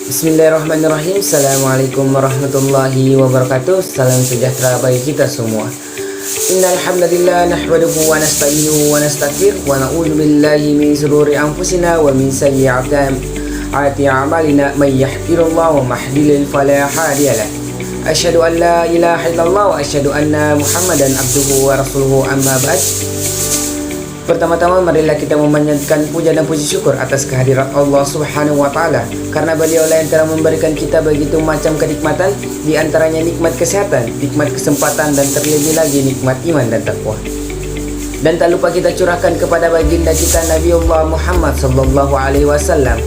Bismillahirrahmanirrahim. Assalamualaikum warahmatullahi wabarakatuh. Salam sejahtera bagi kita semua. Innal hamdalillah nahmaduhu wa nasta'inuhu wa nastaghfiruh wa na'udzu billahi min shururi anfusina wa min sayyi'ati a'malina may yahdihillahu wa mahdilil fala hadiyalah. Asyhadu an la ilaha illallah wa asyhadu anna Muhammadan abduhu wa rasuluhu amma ba'd. Pertama-tama marilah kita memanjatkan puja dan puji syukur atas kehadirat Allah Subhanahu wa taala, karena beliaulah yang telah memberikan kita begitu macam kenikmatan, di antaranya nikmat kesehatan, nikmat kesempatan, dan terlebih lagi nikmat iman dan takwa. Dan tak lupa kita curahkan kepada baginda kita Nabiullah Muhammad sallallahu alaihi wasallam,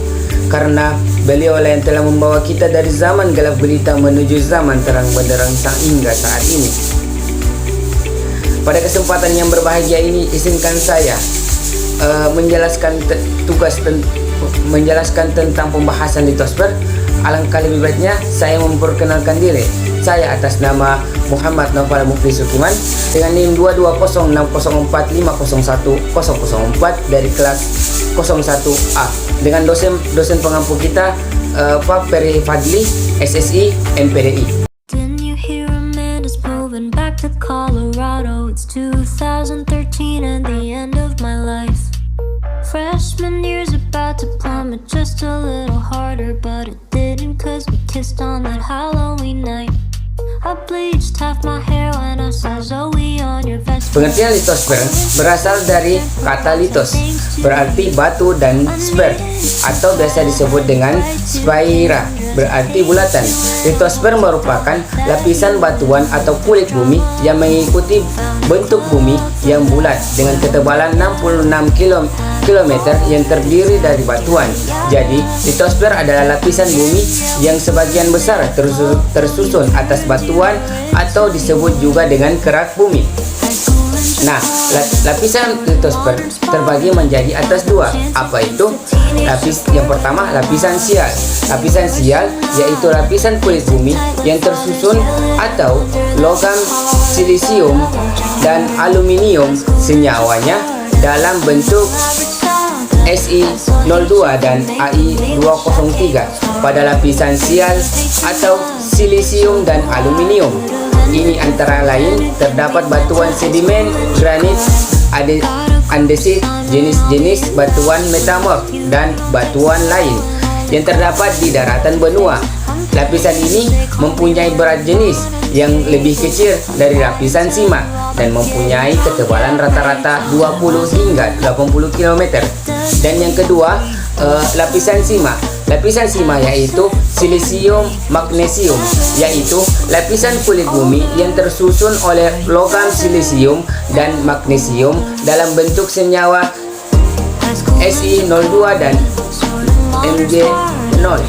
karena beliaulah yang telah membawa kita dari zaman gelap gulita menuju zaman terang benderang hingga saat ini. Pada kesempatan yang berbahagia ini, izinkan saya menjelaskan tentang pembahasan litosfer. Alangkah lebih baiknya saya memperkenalkan diri. Saya atas nama Muhammad Naufal Mufli Sukiman dengan NIM 2206045010004 dari kelas 01A dengan dosen pengampu kita Pak Peri Fadli, SSI, MPDI. Back to Colorado, it's 2013 and the end of my life. Freshman year's about to plummet just a little harder, but it didn't, cause we kissed on that Halloween night. I bleached half my hair when I saw Zoe on your vest. Pengertian litosfer berasal dari kata litos, berarti batu, dan sfer atau biasa disebut dengan sphaira, berarti bulatan. Litosfer merupakan lapisan batuan atau kulit bumi yang mengikuti bentuk bumi yang bulat dengan ketebalan 66 km yang terdiri dari batuan. Jadi, litosfer adalah lapisan bumi yang sebagian besar tersusun atas batuan atau disebut juga dengan kerak bumi. Nah, lapisan litosfer terbagi menjadi atas dua. Apa itu? Yang pertama, lapisan sial. Lapisan sial yaitu lapisan kulit bumi yang tersusun atau logam silisium dan aluminium senyawanya dalam bentuk Si02 dan Ai203 pada lapisan sial atau silisium dan aluminium. Ini antara lain terdapat batuan sedimen, granit, andesit, jenis-jenis batuan metamorf, dan batuan lain yang terdapat di daratan benua. Lapisan ini mempunyai berat jenis yang lebih kecil dari lapisan sima dan mempunyai ketebalan rata-rata 20 hingga 80 km. Dan yang kedua, lapisan sima. Lapisan sima yaitu silisium magnesium, yaitu lapisan kulit bumi yang tersusun oleh logam silisium dan magnesium dalam bentuk senyawa Si02 dan Mg0.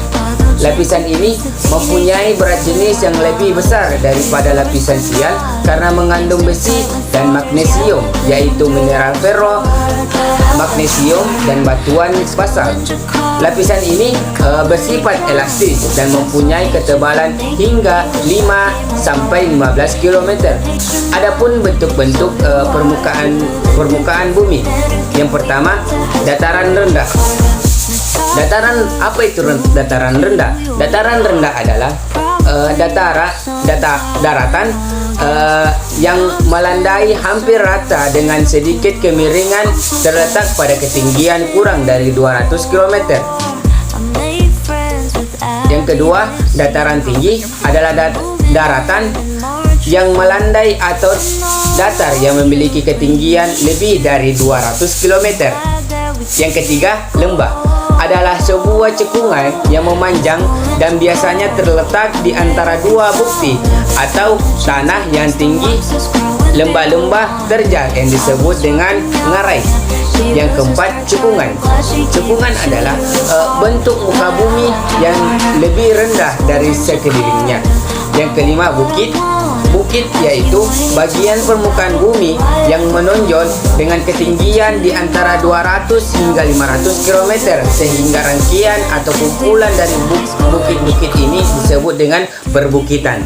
Lapisan ini mempunyai berat jenis yang lebih besar daripada lapisan sial karena mengandung besi dan magnesium, yaitu mineral ferro, magnesium, dan batuan basalt. Lapisan ini bersifat elastis dan mempunyai ketebalan hingga 5-15 km. Adapun bentuk-bentuk permukaan bumi. Yang pertama, dataran rendah. Dataran rendah? Dataran rendah adalah daratan yang melandai hampir rata dengan sedikit kemiringan, terletak pada ketinggian kurang dari 200 km. Yang kedua, dataran tinggi adalah daratan yang melandai atau datar yang memiliki ketinggian lebih dari 200 km. Yang ketiga, lembah adalah sebuah cekungan yang memanjang dan biasanya terletak di antara dua bukti atau tanah yang tinggi. Lembah-lembah terjal yang disebut dengan ngarai. Yang keempat, cekungan. Cekungan adalah bentuk muka bumi yang lebih rendah dari sekelilingnya. Yang kelima, bukit. Bukit yaitu bagian permukaan bumi yang menonjol dengan ketinggian di antara 200 hingga 500 km, sehingga rangkaian atau kumpulan dari bukit-bukit ini disebut dengan perbukitan.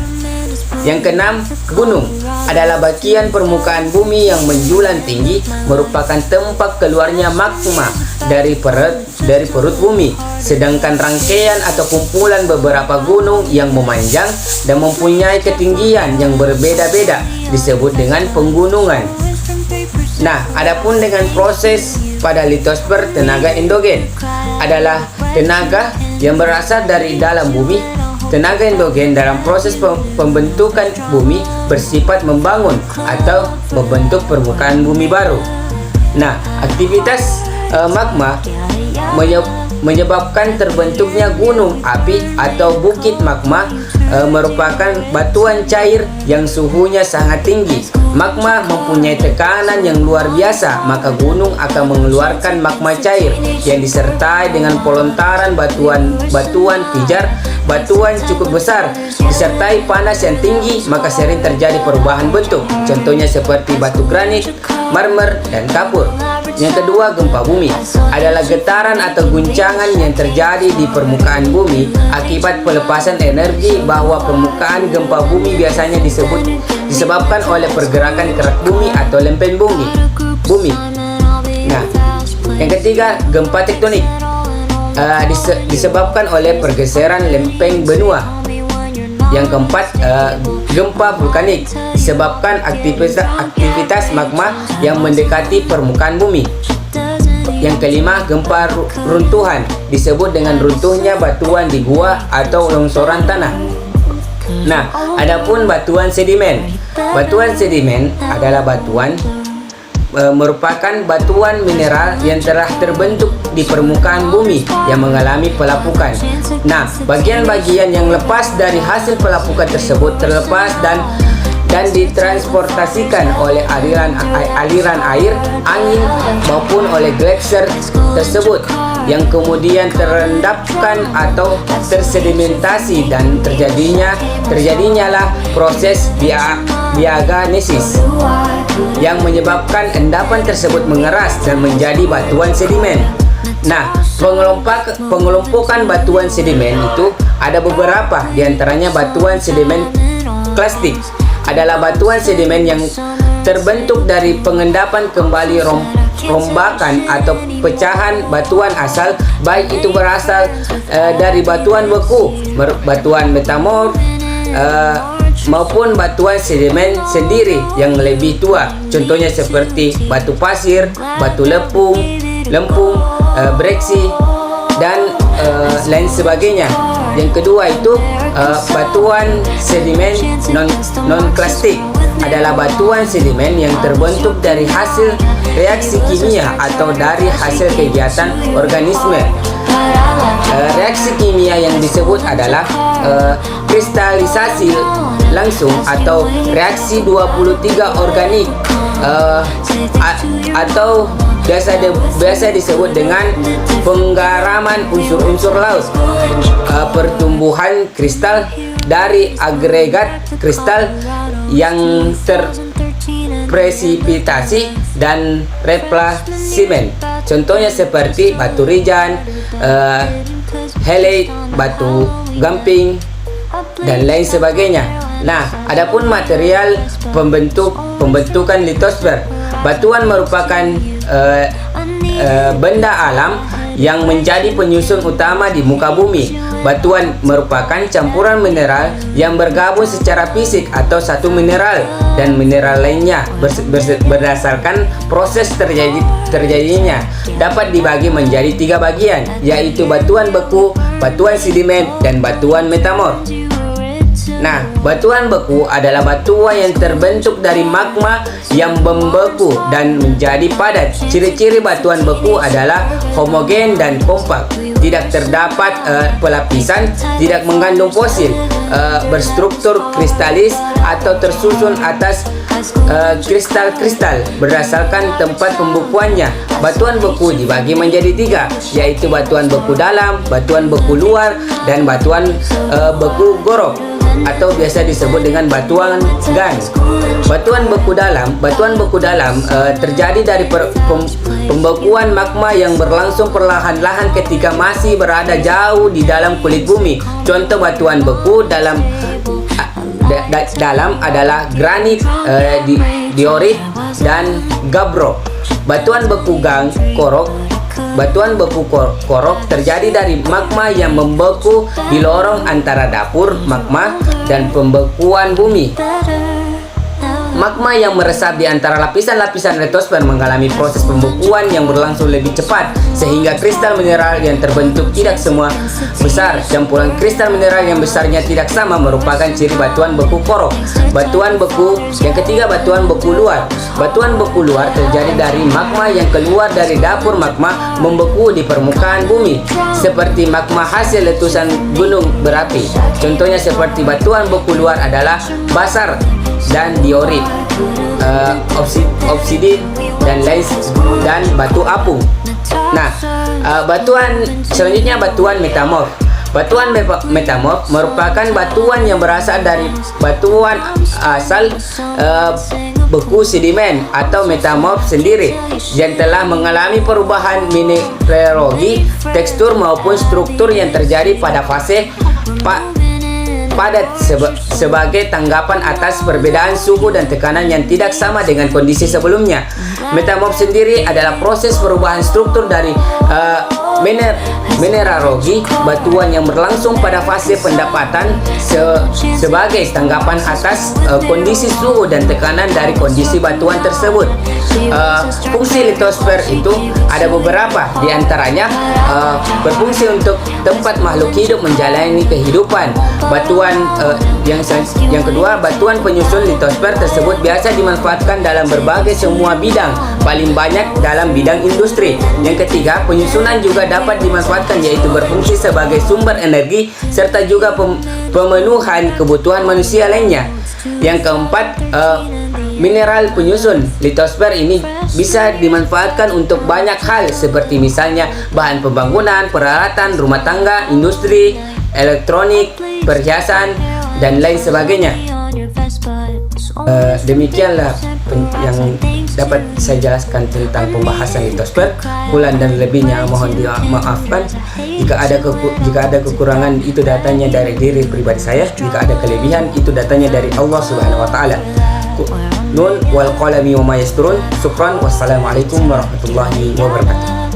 Yang keenam, gunung. adalah bagian permukaan bumi yang menjulang tinggi, merupakan tempat keluarnya magma dari perut bumi. Sedangkan rangkaian atau kumpulan beberapa gunung yang memanjang dan mempunyai ketinggian yang berbeda-beda disebut dengan penggunungan. Nah, adapun dengan proses pada litosfer, tenaga endogen adalah tenaga yang berasal dari dalam bumi. Tenaga endogen dalam proses pembentukan bumi bersifat membangun atau membentuk permukaan bumi baru. Nah, aktivitas magma menyebabkan terbentuknya gunung api atau bukit. Magma merupakan batuan cair yang suhunya sangat tinggi. Magma mempunyai tekanan yang luar biasa, maka gunung akan mengeluarkan magma cair yang disertai dengan pelontaran batuan pijar. Batuan cukup besar disertai panas yang tinggi, maka sering terjadi perubahan bentuk. Contohnya seperti batu granit, marmer, dan kapur. Yang kedua, gempa bumi adalah getaran atau guncangan yang terjadi di permukaan bumi akibat pelepasan energi. Bahwa permukaan gempa bumi biasanya disebabkan oleh pergerakan kerak bumi atau lempeng bumi. Nah, yang ketiga, gempa tektonik disebabkan oleh pergeseran lempeng benua. Yang keempat, gempa vulkanik disebabkan aktivitas magma yang mendekati permukaan bumi. Yang kelima, gempa runtuhan disebut dengan runtuhnya batuan di gua atau longsoran tanah. Nah, adapun batuan sedimen. Batuan sedimen adalah merupakan batuan mineral yang telah terbentuk di permukaan bumi yang mengalami pelapukan. Nah, bagian-bagian yang lepas dari hasil pelapukan tersebut terlepas dan ditransportasikan oleh aliran air, angin maupun oleh gletser tersebut yang kemudian terendapkan atau tersedimentasi dan terjadinyalah proses diagenesis yang menyebabkan endapan tersebut mengeras dan menjadi batuan sedimen. Nah, pengelompokan batuan sedimen itu ada beberapa, diantaranya batuan sedimen klastik adalah batuan sedimen yang terbentuk dari pengendapan kembali rombakan atau pecahan batuan asal, baik itu berasal dari batuan beku, batuan metamorf, maupun batuan sedimen sendiri yang lebih tua. Contohnya seperti batu pasir, batu lempung, breksi, dan lain sebagainya. Yang kedua itu batuan sedimen non-klastik adalah batuan sedimen yang terbentuk dari hasil reaksi kimia atau dari hasil kegiatan organisme. Reaksi kimia yang disebut adalah kristalisasi langsung atau reaksi 23 organik atau biasa disebut dengan penggaraman unsur-unsur laut, pertumbuhan kristal dari agregat kristal yang terpresipitasi dan replasmen. Contohnya seperti batu rijan, halite, batu gamping, dan lain sebagainya. Nah, adapun material pembentukan litosfer. Batuan merupakan benda alam yang menjadi penyusun utama di muka bumi. Batuan merupakan campuran mineral yang bergabung secara fisik atau satu mineral dan mineral lainnya berdasarkan proses terjadinya dapat dibagi menjadi 3 bagian, yaitu batuan beku, batuan sedimen, dan batuan metamorf. Nah, batuan beku adalah batuan yang terbentuk dari magma yang membeku dan menjadi padat. Ciri-ciri batuan beku adalah homogen dan kompak, tidak terdapat pelapisan, tidak mengandung fosil, berstruktur kristalis atau tersusun atas kristal-kristal berdasarkan tempat pembekuannya. Batuan beku dibagi menjadi 3, yaitu batuan beku dalam, batuan beku luar, dan batuan beku gorok atau biasa disebut dengan batuan gan. Batuan beku dalam terjadi dari pembekuan magma yang berlangsung perlahan-lahan ketika masih berada jauh di dalam kulit bumi. Contoh batuan beku dalam dalam adalah granit, diorit, dan gabbro. Batuan beku korok terjadi dari magma yang membeku di lorong antara dapur magma dan pembekuan bumi. Magma yang meresap di antara lapisan-lapisan litosfer mengalami proses pembekuan yang berlangsung lebih cepat, sehingga kristal mineral yang terbentuk tidak semua besar. Campuran kristal mineral yang besarnya tidak sama merupakan ciri batuan beku korok. Batuan beku yang ketiga, batuan beku luar. Batuan beku luar terjadi dari magma yang keluar dari dapur magma membeku di permukaan bumi, seperti magma hasil letusan gunung berapi. Contohnya seperti batuan beku luar adalah basalt dan diorit, obsidit dan batu apung. Nah, batuan selanjutnya batuan metamorf. Batuan metamorf merupakan batuan yang berasal dari batuan asal beku sedimen atau metamorf sendiri yang telah mengalami perubahan mineralogi, tekstur maupun struktur yang terjadi pada fase padat sebagai tanggapan atas perbedaan suhu dan tekanan yang tidak sama dengan kondisi sebelumnya. Metamorf sendiri adalah proses perubahan struktur dari mineralogi batuan yang berlangsung pada fase pendapatan sebagai tanggapan atas kondisi suhu dan tekanan dari kondisi batuan tersebut. Fungsi litosfer itu ada beberapa, diantaranya berfungsi untuk tempat makhluk hidup menjalani kehidupan. Batuan yang kedua, batuan penyusun litosfer tersebut biasa dimanfaatkan dalam berbagai semua bidang, paling banyak dalam bidang industri. Yang ketiga, penyusunan juga dapat dimanfaatkan, yaitu berfungsi sebagai sumber energi serta juga pemenuhan kebutuhan manusia lainnya. Yang keempat, mineral penyusun litosfer ini bisa dimanfaatkan untuk banyak hal, seperti misalnya bahan pembangunan, peralatan rumah tangga, industri, elektronik, perhiasan, dan lain sebagainya. Demikianlah yang dapat saya jelaskan tentang pembahasan litosfer. Kurang dan lebihnya mohon dimaafkan. Jika ada kekurangan, itu datanya dari diri pribadi saya. Jika ada kelebihan, itu datanya dari Allah Subhanahu wa taala. Nun wal qalami wa ma yasturun. Syukran. Wassalamualaikum warahmatullahi wabarakatuh.